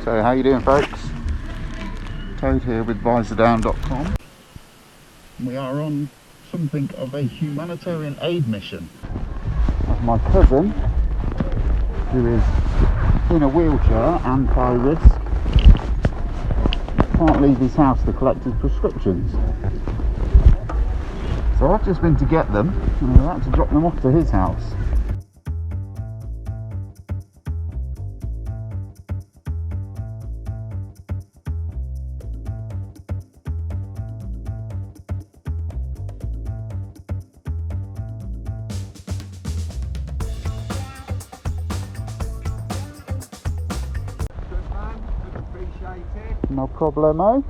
So how you doing, folks? Toad here with Visordown.com. We are on something of a humanitarian aid mission of my cousin, who is in a wheelchair and high risk, can't leave his house to collect his prescriptions. So I've just been to get them and I'm about to drop them off to his house. No problemo.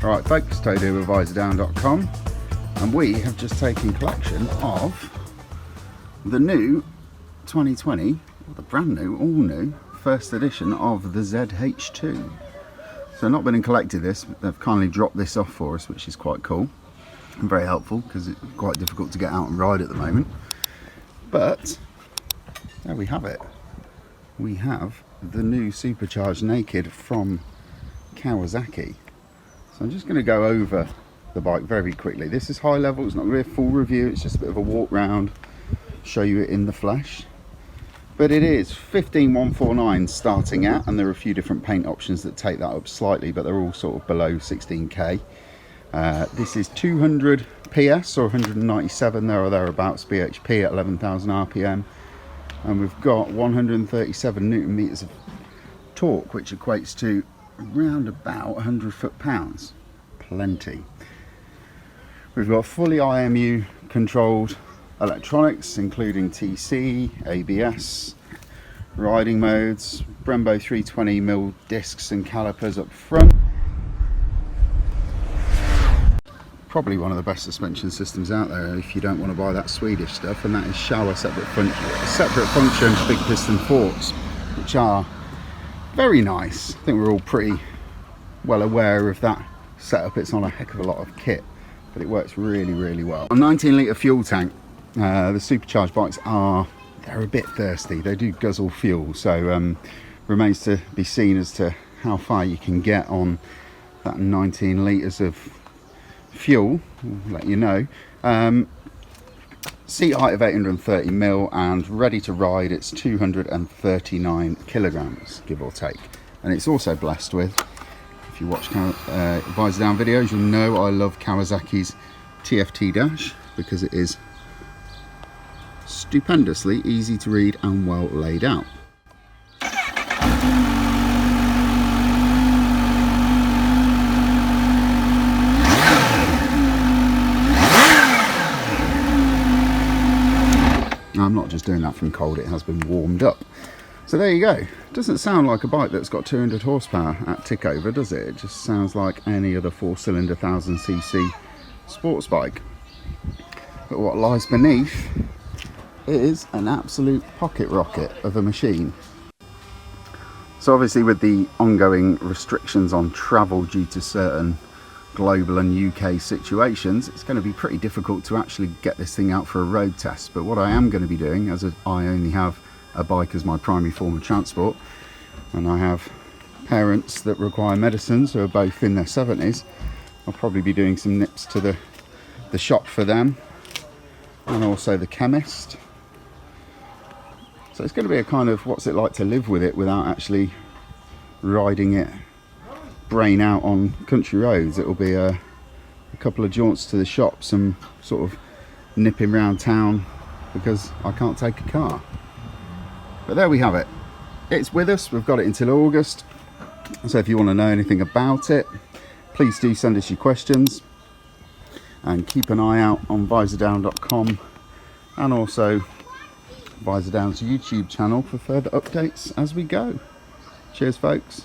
Alright folks, Toad here with Visordown.com, and we have just taken collection of the new 2020, or the brand new, all new, first edition of the Z H2. So not been and collected this, but they've kindly dropped this off for us, which is quite cool and very helpful because it's quite difficult to get out and ride at the moment. But there we have it. We have the new supercharged naked from Kawasaki. So I'm just going to go over the bike very quickly. This is high level, it's not going to be a full review, it's just a bit of a walk round, show you it in the flesh. But it is 15,149 starting out, and there are a few different paint options that take that up slightly, but they're all sort of below 16k. This is 200 PS or 197 there or thereabouts bhp at 11,000 rpm. And we've got 137 newton meters of torque, which equates to around about 100 foot-pounds. Plenty. We've got fully IMU controlled electronics, including TC, ABS, riding modes, Brembo 320mm discs and calipers up front. Probably one of the best suspension systems out there if you don't want to buy that Swedish stuff, and that is shower separate function big piston forks, which are very nice. I think we're all pretty well aware of that setup. It's not a heck of a lot of kit, but it works really well. A 19 litre fuel tank. The supercharged bikes they're a bit thirsty, they do guzzle fuel, so remains to be seen as to how far you can get on that 19 litres of fuel. We'll let you know. Seat height of 830mm, and ready to ride it's 239 kilograms, give or take. And it's also blessed with, if you watch Visordown videos, you'll know I love Kawasaki's TFT dash because it is stupendously easy to read and well laid out. I'm not just doing that from cold, it has been warmed up. So there you go. Doesn't sound like a bike that's got 200 horsepower at tick over, does it? It just sounds like any other 4-cylinder 1000cc sports bike. But what lies beneath is an absolute pocket rocket of a machine. So obviously with the ongoing restrictions on travel due to certain global and UK situations, it's going to be pretty difficult to actually get this thing out for a road test. But what I am going to be doing, as I only have a bike as my primary form of transport, and I have parents that require medicines who are both in their 70s, I'll probably be doing some nips to the shop for them, and also the chemist. So it's going to be a kind of what's it like to live with it without actually riding it brain out on country roads. It'll be a couple of jaunts to the shops and sort of nipping around town because I can't take a car. But there we have it. It's with us. We've got it until August. So if you want to know anything about it, please do send us your questions, and keep an eye out on Visordown.com and also Visordown's YouTube channel for further updates as we go. Cheers folks.